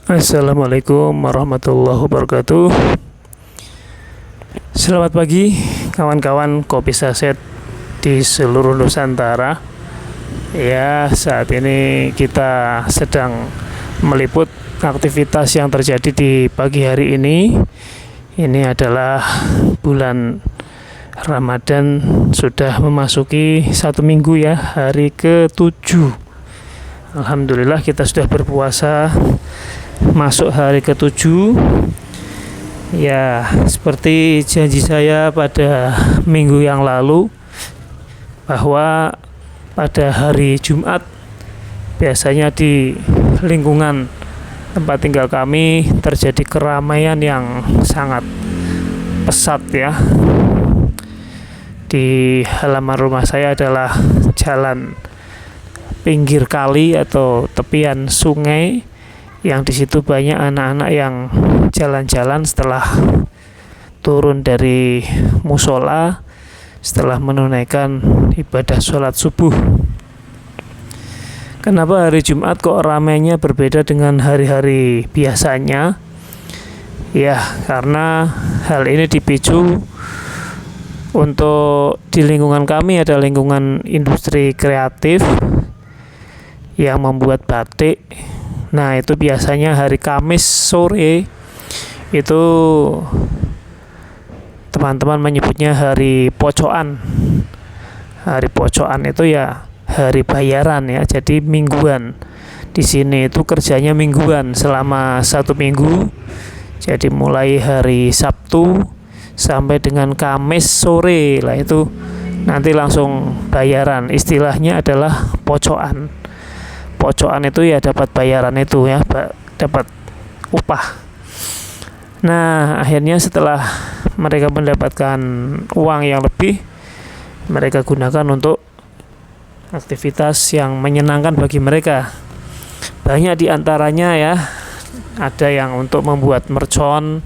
Assalamualaikum warahmatullahi wabarakatuh. Selamat pagi kawan-kawan kopi saset di seluruh Nusantara. Ya, saat ini kita sedang meliput aktivitas yang terjadi di pagi hari ini. Ini adalah bulan Ramadan, sudah memasuki 1 minggu ya, hari ke-7. Alhamdulillah kita sudah berpuasa masuk hari ke-7. Ya, seperti janji saya pada minggu yang lalu, bahwa pada hari Jumat biasanya di lingkungan tempat tinggal kami terjadi keramaian yang sangat pesat ya. Di halaman rumah saya adalah jalan pinggir kali atau tepian sungai, yang di situ banyak anak-anak yang jalan-jalan setelah turun dari musola, setelah menunaikan ibadah sholat subuh. Kenapa hari Jumat kok ramainya berbeda dengan hari-hari biasanya? Ya, karena hal ini dipicu untuk di lingkungan kami ada lingkungan industri kreatif yang membuat batik. Nah, itu biasanya hari Kamis sore itu teman-teman menyebutnya hari pocokan. Hari pocokan itu ya hari bayaran ya, jadi mingguan. Di sini itu kerjanya mingguan selama 1 minggu. Jadi mulai hari Sabtu sampai dengan Kamis sore lah, itu nanti langsung bayaran. Istilahnya adalah pocokan. Pocokan itu ya dapat bayaran itu ya, dapat upah. Nah, akhirnya setelah mereka mendapatkan uang yang lebih, mereka gunakan untuk aktivitas yang menyenangkan bagi mereka. Banyak diantaranya ya, ada yang untuk membuat mercon,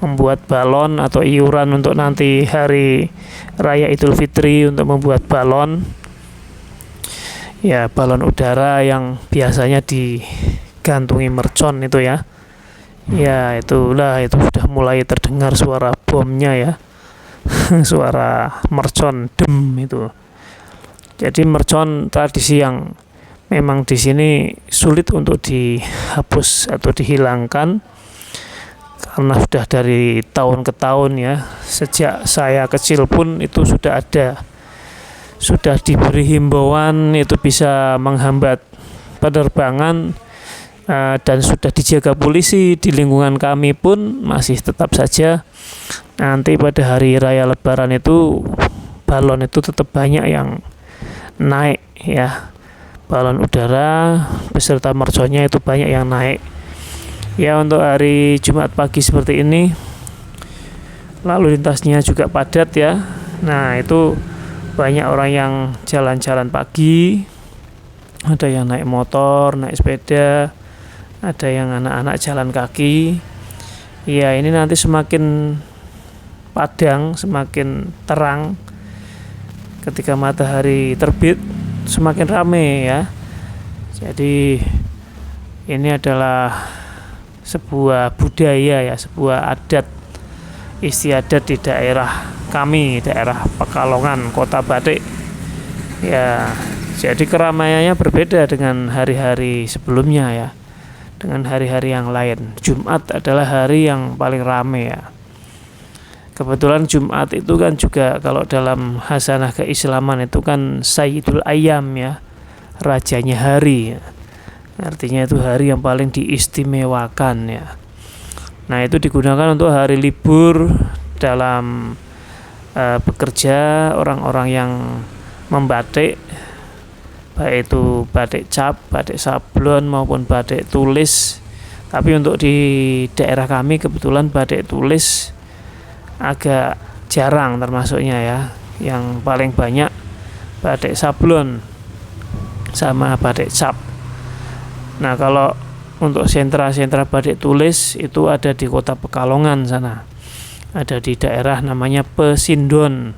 membuat balon atau iuran untuk nanti hari Raya Idul Fitri, untuk membuat balon. Ya, balon udara yang biasanya digantungi mercon itu ya. Ya, itulah, itu sudah mulai terdengar suara bomnya ya. Suara mercon dem itu. Jadi mercon tradisi yang memang di sini sulit untuk dihapus atau dihilangkan, karena sudah dari tahun ke tahun ya. Sejak saya kecil pun itu sudah ada, sudah diberi himbauan itu bisa menghambat penerbangan, dan sudah dijaga polisi. Di lingkungan kami pun masih tetap saja nanti pada hari raya lebaran itu balon itu tetap banyak yang naik ya. Balon udara beserta merconnya itu banyak yang naik ya. Untuk hari Jumat pagi seperti ini lalu lintasnya juga padat ya. Nah, itu banyak orang yang jalan-jalan pagi, ada yang naik motor, naik sepeda, ada yang anak-anak jalan kaki. Ya, ini nanti semakin padang, semakin terang ketika matahari terbit, semakin ramai ya. Jadi ini adalah sebuah budaya ya, sebuah adat istiadat di daerah kami, daerah Pekalongan, Kota Batik. Ya, jadi keramaiannya berbeda dengan hari-hari sebelumnya ya, dengan hari-hari yang lain. Jumat adalah hari yang paling ramai ya. Kebetulan Jumat itu kan juga kalau dalam hasanah keislaman itu kan Sayyidul Ayyam ya, rajanya hari ya. Artinya itu hari yang paling diistimewakan ya. Nah, itu digunakan untuk hari libur dalam bekerja orang-orang yang membatik, baik itu batik cap, batik sablon maupun batik tulis. Tapi untuk di daerah kami kebetulan batik tulis agak jarang termasuknya ya. Yang paling banyak batik sablon sama batik cap. Nah, kalau untuk sentra-sentra batik tulis itu ada di Kota Pekalongan sana. Ada di daerah namanya Pesindon,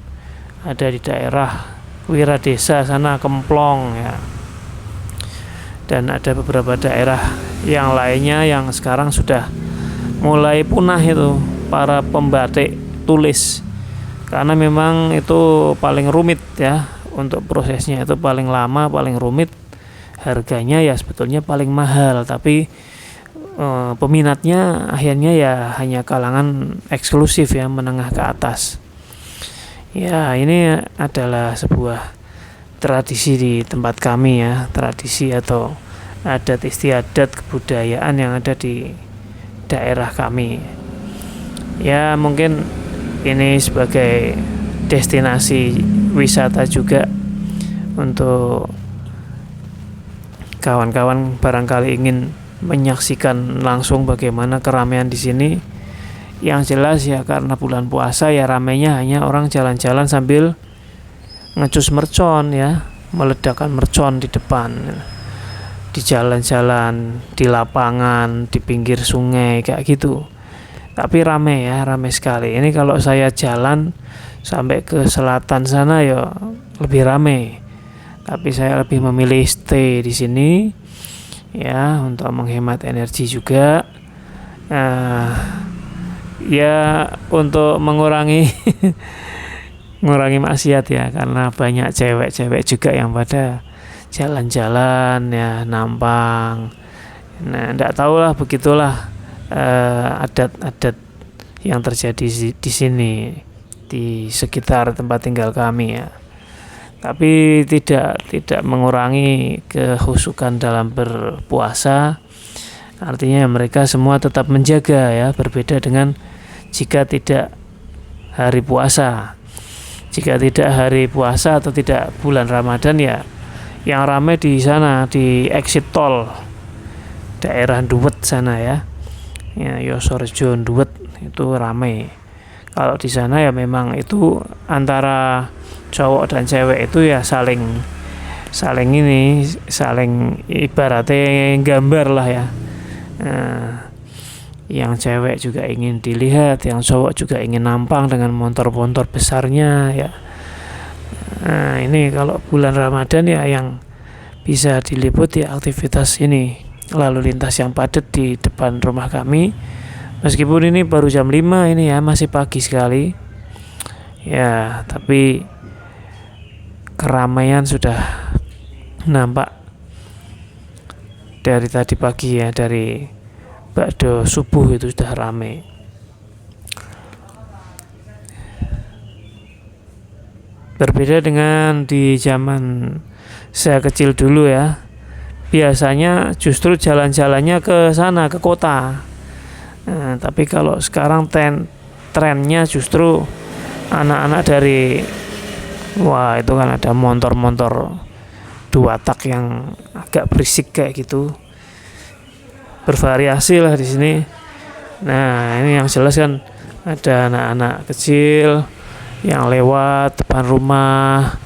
ada di daerah Wiradesa sana, Kemplong ya. Dan ada beberapa daerah yang lainnya yang sekarang sudah mulai punah itu para pembatik tulis, karena memang itu paling rumit ya, untuk prosesnya itu paling lama, paling rumit, harganya ya sebetulnya paling mahal, tapi peminatnya akhirnya ya hanya kalangan eksklusif ya, menengah ke atas. Ya, ini adalah sebuah tradisi di tempat kami ya, tradisi atau adat istiadat kebudayaan yang ada di daerah kami. Ya, mungkin ini sebagai destinasi wisata juga untuk kawan-kawan barangkali ingin menyaksikan langsung bagaimana keramaian di sini. Yang jelas ya, karena bulan puasa ya ramainya hanya orang jalan-jalan sambil ngecus mercon ya, meledakkan mercon di depan, di jalan-jalan, di lapangan, di pinggir sungai kayak gitu. Tapi rame ya, rame sekali. Ini kalau saya jalan sampai ke selatan sana ya lebih rame. Tapi saya lebih memilih stay di sini ya, untuk menghemat energi juga. Ya untuk mengurangi maksiat ya, karena banyak cewek-cewek juga yang pada jalan-jalan ya, nampang. Nah, enggak tahulah, begitulah adat-adat yang terjadi di sini, di sekitar tempat tinggal kami ya. Tapi tidak mengurangi kehusukan dalam berpuasa. Artinya mereka semua tetap menjaga ya, berbeda dengan jika tidak hari puasa. Jika tidak hari puasa atau tidak bulan Ramadan ya, yang ramai di sana di exit tol daerah Duet sana ya, Yosorejo Duet itu ramai. Kalau di sana ya memang itu antara cowok dan cewek itu ya saling ibaratnya gambar lah ya. Yang cewek juga ingin dilihat, yang cowok juga ingin nampang dengan motor-motor besarnya ya. Nah, ini kalau bulan Ramadan ya yang bisa diliput ya aktivitas ini, lalu lintas yang padat di depan rumah kami. Meskipun ini baru jam 5 ini ya, masih pagi sekali ya, tapi keramaian sudah nampak dari tadi pagi ya, dari bakdo subuh itu sudah ramai. Berbeda dengan di zaman saya kecil dulu ya, biasanya justru jalan-jalannya ke sana, ke kota. Nah, tapi kalau sekarang trennya justru anak-anak dari, wah itu kan ada motor-motor 2 tak yang agak berisik kayak gitu, bervariasi lah di sini. Nah, ini yang jelas kan ada anak-anak kecil yang lewat depan rumah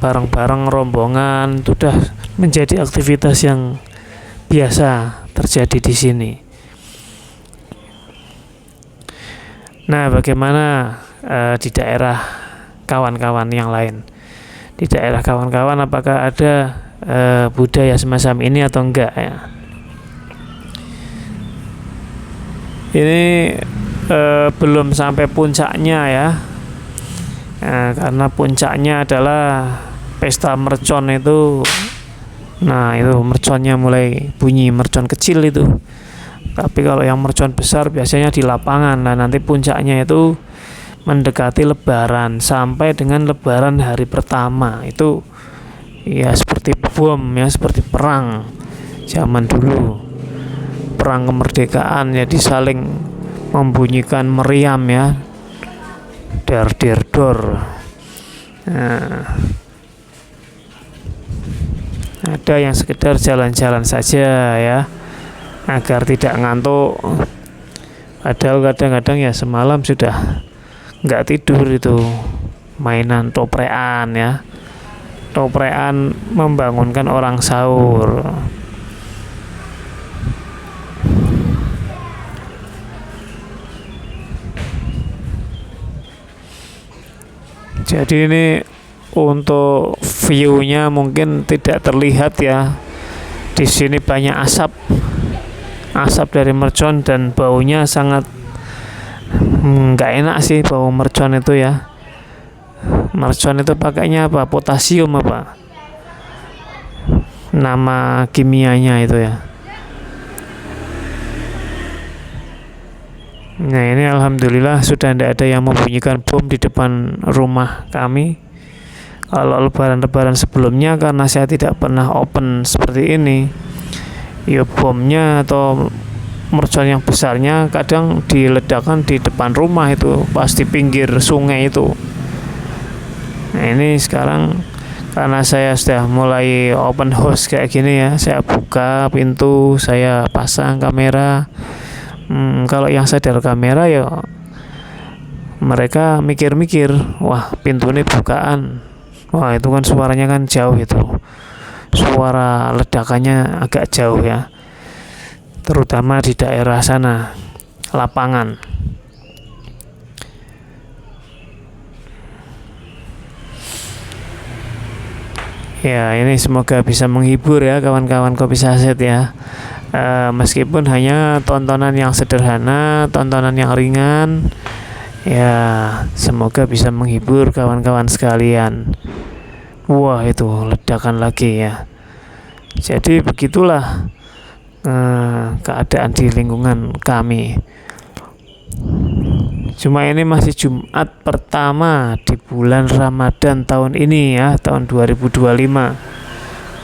bareng-bareng rombongan, itu udah menjadi aktivitas yang biasa terjadi di sini. Nah, bagaimana di daerah kawan-kawan yang lain? Di daerah kawan-kawan apakah ada budaya semacam ini atau enggak ya? Ini belum sampai puncaknya ya, karena puncaknya adalah pesta mercon itu. Nah, itu merconnya mulai bunyi, mercon kecil itu. Tapi kalau yang mercon besar biasanya di lapangan. Nah, nanti puncaknya itu mendekati Lebaran, sampai dengan Lebaran hari pertama itu ya seperti bom ya, seperti perang zaman dulu, perang kemerdekaan. Jadi saling membunyikan meriam ya, der der dor. Nah, ada yang sekedar jalan-jalan saja ya, agar tidak ngantuk. Padahal kadang-kadang ya semalam sudah nggak tidur itu, mainan toprean ya, toprean membangunkan orang sahur. Jadi ini untuk view-nya mungkin tidak terlihat ya. Di sini banyak asap asap dari mercon dan baunya sangat nggak enak sih, bau mercon itu ya. Mercon itu pakainya apa? Potasium apa? Nama kimianya itu ya. Nah ini alhamdulillah sudah tidak ada yang membunyikan bom di depan rumah kami. Kalau lebaran-lebaran sebelumnya karena saya tidak pernah open seperti ini, ya bomnya atau mercon yang besarnya kadang diledakkan di depan rumah itu, pas di pinggir sungai itu. Nah ini sekarang karena saya sudah mulai open house kayak gini ya, saya buka pintu, saya pasang kamera. Kalau yang sadar kamera ya mereka mikir-mikir, wah pintu ini bukaan, wah itu kan suaranya kan jauh, itu suara ledakannya agak jauh ya, terutama di daerah sana lapangan. Ya ini semoga bisa menghibur ya kawan-kawan Kopi Saset ya. Meskipun hanya tontonan yang sederhana, tontonan yang ringan, ya semoga bisa menghibur kawan-kawan sekalian. Wah itu ledakan lagi ya. Jadi begitulah keadaan di lingkungan kami. Cuma ini masih Jumat pertama di bulan Ramadan tahun ini ya, tahun 2025.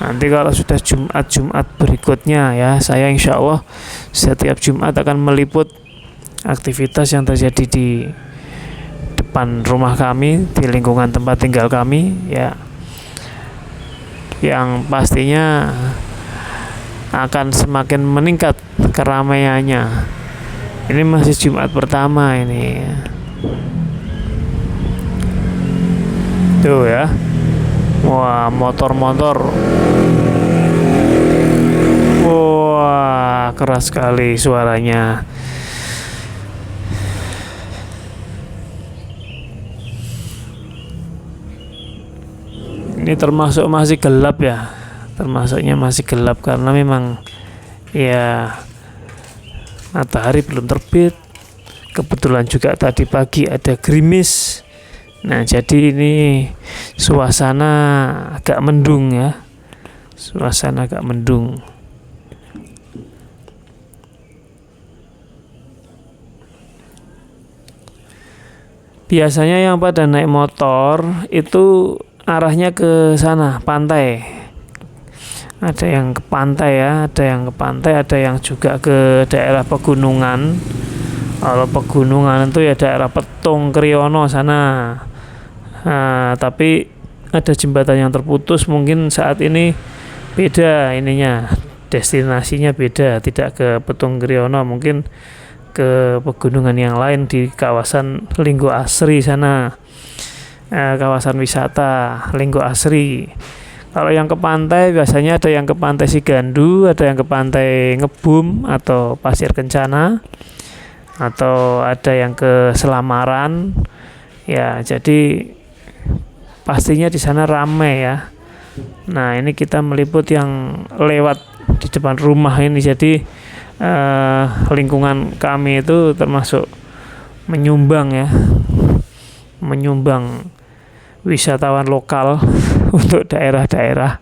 Nanti kalau sudah Jumat berikutnya ya, saya insya Allah setiap Jumat akan meliput aktivitas yang terjadi di depan rumah kami, di lingkungan tempat tinggal kami ya, yang pastinya akan semakin meningkat keramaiannya. Ini masih Jumat pertama ini. Tuh ya. Wah, motor-motor. Wah, keras sekali suaranya. Ini termasuk masih gelap ya. Termasuknya masih gelap karena memang ya matahari belum terbit. Kebetulan juga tadi pagi ada gerimis. Nah jadi ini suasana agak mendung ya. Suasana agak mendung. Biasanya yang pada naik motor itu arahnya ke sana, pantai. Ada yang ke pantai ya, ada yang ke pantai, ada yang juga ke daerah pegunungan. Kalau pegunungan itu ya daerah Petung, Kriyono sana. Nah, tapi ada jembatan yang terputus, mungkin saat ini beda ininya, destinasinya beda, tidak ke Petung Kriyono, mungkin ke pegunungan yang lain di kawasan Linggo Asri sana. Kawasan wisata Linggo Asri. Kalau yang ke pantai biasanya ada yang ke pantai Sigandu, ada yang ke pantai Ngebum atau Pasir Kencana, atau ada yang ke Selamaran. Ya, jadi pastinya di sana ramai ya. Nah, ini kita meliput yang lewat di depan rumah ini. Jadi lingkungan kami itu termasuk menyumbang ya. Menyumbang wisatawan lokal untuk daerah-daerah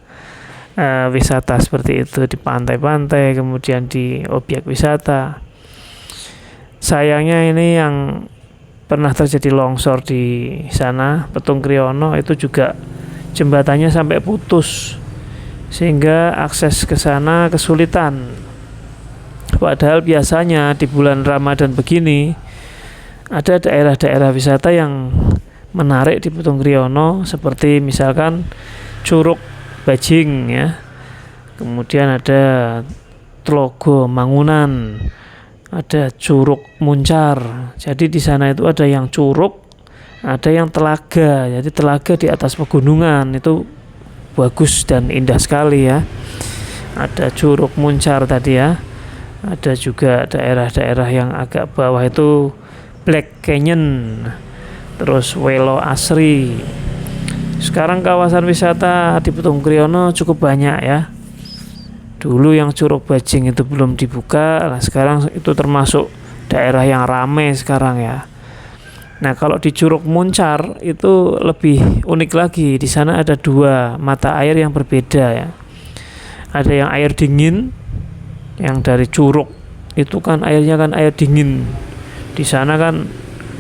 wisata seperti itu, di pantai-pantai, kemudian di objek wisata. Sayangnya ini yang pernah terjadi longsor di sana, Petung Kriyono, itu juga jembatannya sampai putus sehingga akses ke sana kesulitan. Padahal biasanya di bulan Ramadan begini ada daerah-daerah wisata yang menarik di Petung Kriyono, seperti misalkan Curug Bajing ya, kemudian ada Tlogo Mangunan, ada Curug Muncar. Jadi di sana itu ada yang curug, ada yang telaga. Jadi telaga di atas pegunungan itu bagus dan indah sekali ya. Ada Curug Muncar tadi ya. Ada juga daerah-daerah yang agak bawah itu Black Canyon, terus Welo Asri. Sekarang kawasan wisata di Petung Kriyono cukup banyak ya. Dulu yang Curug Bajing itu belum dibuka, nah sekarang itu termasuk daerah yang ramai sekarang ya. Nah kalau di Curug Muncar itu lebih unik lagi. Di sana ada dua mata air yang berbeda ya. Ada yang air dingin, yang dari curug itu kan airnya kan air dingin. Di sana kan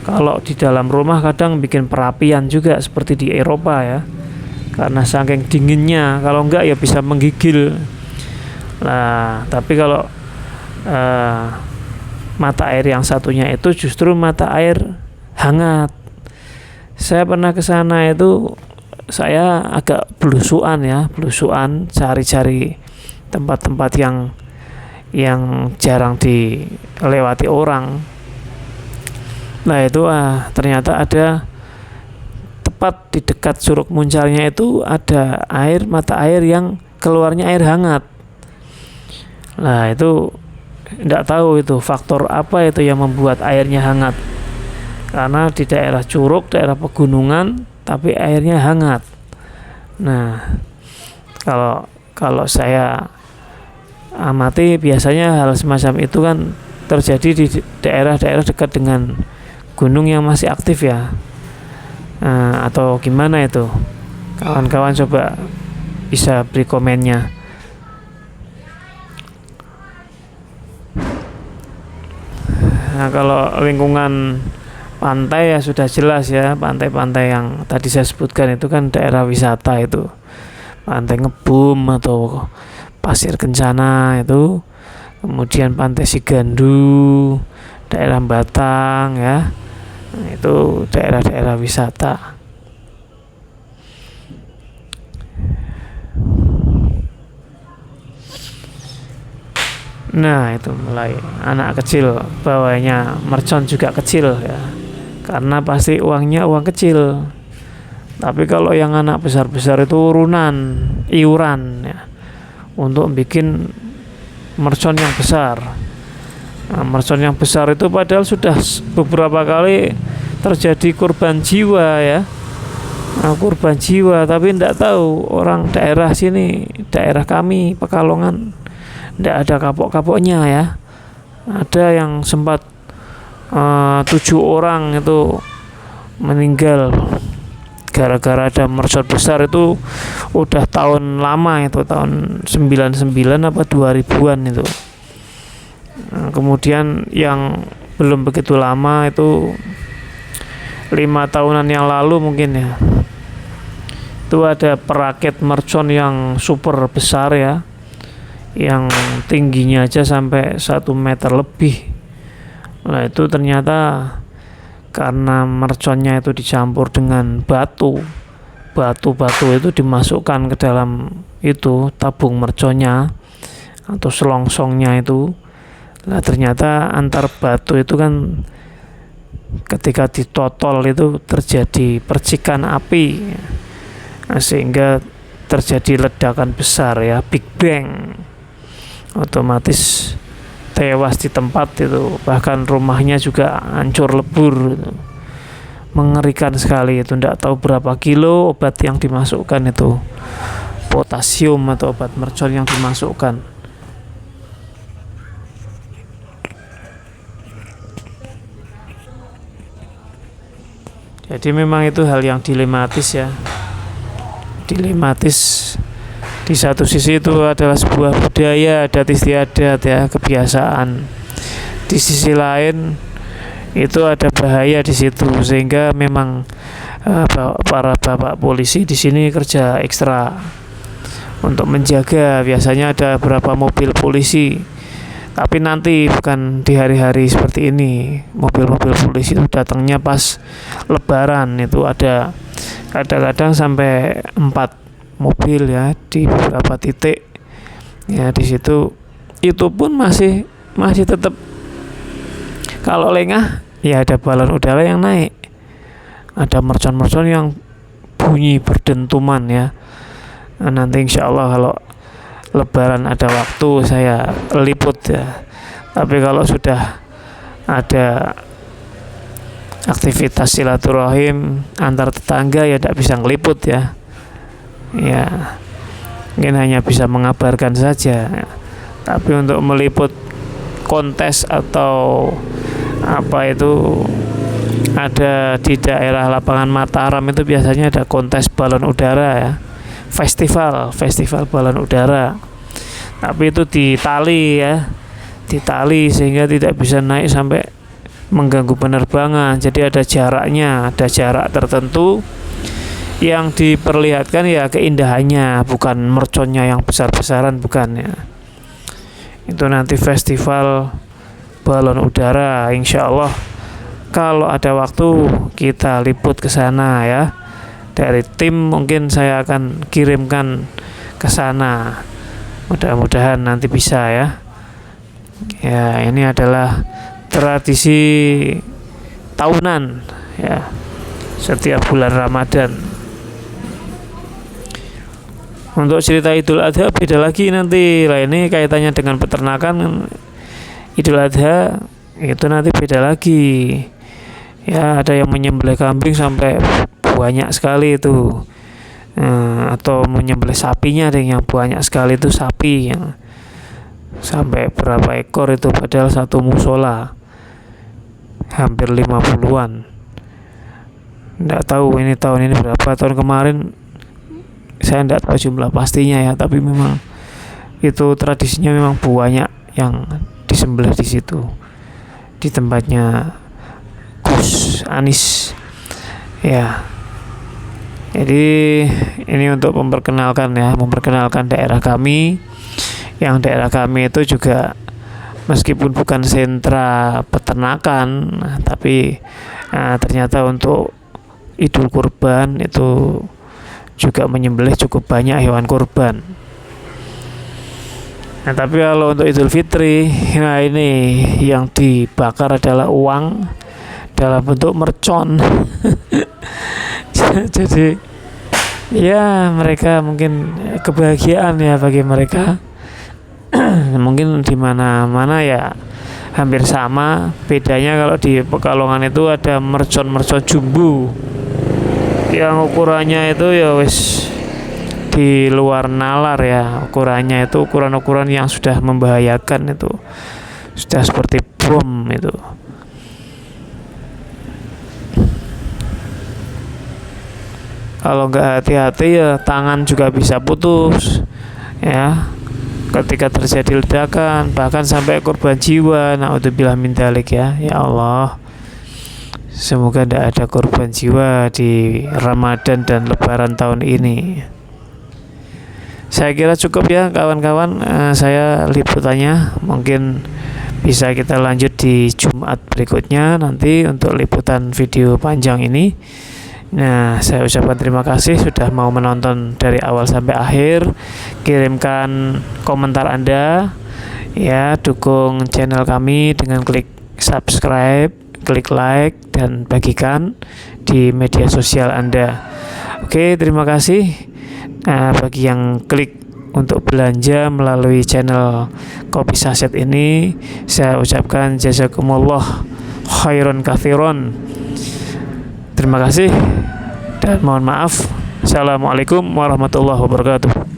kalau di dalam rumah kadang bikin perapian juga seperti di Eropa ya. Karena saking dinginnya, kalau enggak ya bisa menggigil. Nah tapi kalau mata air yang satunya itu justru mata air hangat. Saya pernah ke sana itu, saya agak belusuan cari-cari tempat-tempat yang jarang dilewati orang. Nah itu ternyata ada tepat di dekat Curug Muncarnya itu ada mata air yang keluarnya air hangat. Nah itu tidak tahu itu faktor apa itu yang membuat airnya hangat. Karena di daerah curug, daerah pegunungan, tapi airnya hangat. Nah, kalau saya amati biasanya hal semacam itu kan terjadi di daerah-daerah dekat dengan gunung yang masih aktif ya. Atau gimana itu? Kawan-kawan coba bisa beri komennya. Nah, kalau lingkungan pantai ya sudah jelas ya, pantai-pantai yang tadi saya sebutkan itu kan daerah wisata itu. Pantai Ngebum atau Pasir Kencana itu, kemudian Pantai Sigandu, daerah Batang ya. Nah, itu daerah-daerah wisata. Nah itu mulai anak kecil bawanya mercon juga kecil ya, karena pasti uangnya uang kecil. Tapi kalau yang anak besar-besar itu iuran ya, untuk bikin mercon yang besar. Nah, mercon yang besar itu padahal sudah beberapa kali terjadi korban jiwa ya. Nah, korban jiwa, tapi tidak tahu orang daerah sini, daerah kami Pekalongan, tidak ada kapok-kapoknya ya. Ada yang sempat 7 orang itu meninggal gara-gara ada mercon besar. Itu udah tahun lama, itu tahun 99 apa 2000-an itu. Nah, kemudian yang belum begitu lama itu 5 tahunan yang lalu mungkin ya, itu ada perakit mercon yang super besar ya, yang tingginya aja sampai 1 meter lebih. Nah itu ternyata karena merconnya itu dicampur dengan batu itu dimasukkan ke dalam itu tabung merconnya atau selongsongnya itu. Nah ternyata antar batu itu kan ketika ditotol itu terjadi percikan api, nah, sehingga terjadi ledakan besar ya, Big Bang. Otomatis tewas di tempat itu, bahkan rumahnya juga hancur lebur gitu. Mengerikan sekali itu, tidak tahu berapa kilo obat yang dimasukkan itu, potasium atau obat mercon yang dimasukkan. Jadi memang itu hal yang dilematis ya, dilematis. Di satu sisi itu adalah sebuah budaya, adat istiadat ya, kebiasaan. Di sisi lain itu ada bahaya di situ, sehingga memang para bapak polisi di sini kerja ekstra untuk menjaga. Biasanya ada beberapa mobil polisi, tapi nanti bukan di hari-hari seperti ini. Mobil-mobil polisi itu datangnya pas Lebaran, itu ada kadang-kadang sampai 4 mobil ya di beberapa titik ya. Di situ itu pun masih tetap, kalau lengah ya ada balon udara yang naik, ada mercon-mercon yang bunyi berdentuman ya. Nah, nanti insya Allah kalau Lebaran ada waktu saya liput ya. Tapi kalau sudah ada aktivitas silaturahim antar tetangga ya tidak bisa ngeliput ya. Ya, mungkin hanya bisa mengabarkan saja. Tapi untuk meliput kontes atau apa itu, ada di daerah lapangan Mataram itu biasanya ada kontes balon udara ya, festival balon udara. Tapi itu ditali ya, ditali sehingga tidak bisa naik sampai mengganggu penerbangan. Jadi ada jaraknya, ada jarak tertentu yang diperlihatkan ya keindahannya, bukan merconnya yang besar-besaran, bukan ya. Itu nanti festival balon udara, insya Allah kalau ada waktu kita liput ke sana ya. Dari tim mungkin saya akan kirimkan ke sana. Mudah-mudahan nanti bisa ya. Ya, ini adalah tradisi tahunan ya, setiap bulan Ramadan. Untuk cerita Idul Adha beda lagi nanti. Lah ini kaitannya dengan peternakan. Idul Adha itu nanti beda lagi. Ya, ada yang menyembelih kambing sampai banyak sekali itu. Atau menyembelih sapinya ada yang banyak sekali itu, sapi yang sampai berapa ekor itu, padahal satu musola hampir 50-an. Nggak tahu ini tahun ini berapa, tahun kemarin saya tidak tahu jumlah pastinya ya, tapi memang itu tradisinya memang banyak yang disembelih di situ, di tempatnya Gus Anis ya. Jadi ini untuk memperkenalkan daerah kami, yang daerah kami itu juga meskipun bukan sentra peternakan, tapi ternyata untuk Idul Kurban itu juga menyembelih cukup banyak hewan kurban. Nah, tapi kalau untuk Idul Fitri, nah ini yang dibakar adalah uang dalam bentuk mercon. Jadi ya mereka mungkin kebahagiaan ya bagi mereka. Mungkin di mana-mana ya hampir sama. Bedanya kalau di Pekalongan itu ada mercon jumbo yang ukurannya itu ya wis di luar nalar ya, ukurannya itu ukuran yang sudah membahayakan, itu sudah seperti bom itu. Kalau nggak hati-hati ya tangan juga bisa putus ya ketika terjadi ledakan, bahkan sampai korban jiwa. Naudzubillah min dzalik ya. Ya Allah, semoga tidak ada korban jiwa di Ramadan dan Lebaran tahun ini. Saya kira cukup ya kawan-kawan, saya liputannya. Mungkin bisa kita lanjut di Jumat berikutnya nanti untuk liputan video panjang ini. Nah, saya ucapkan terima kasih sudah mau menonton dari awal sampai akhir. Kirimkan komentar Anda ya, dukung channel kami dengan klik subscribe, klik like, dan bagikan di media sosial Anda. Oke, terima kasih. Nah, bagi yang klik untuk belanja melalui channel Kopi Saset ini, saya ucapkan jazakumullah khairan katsiran. Terima kasih dan mohon maaf. Assalamualaikum warahmatullahi wabarakatuh.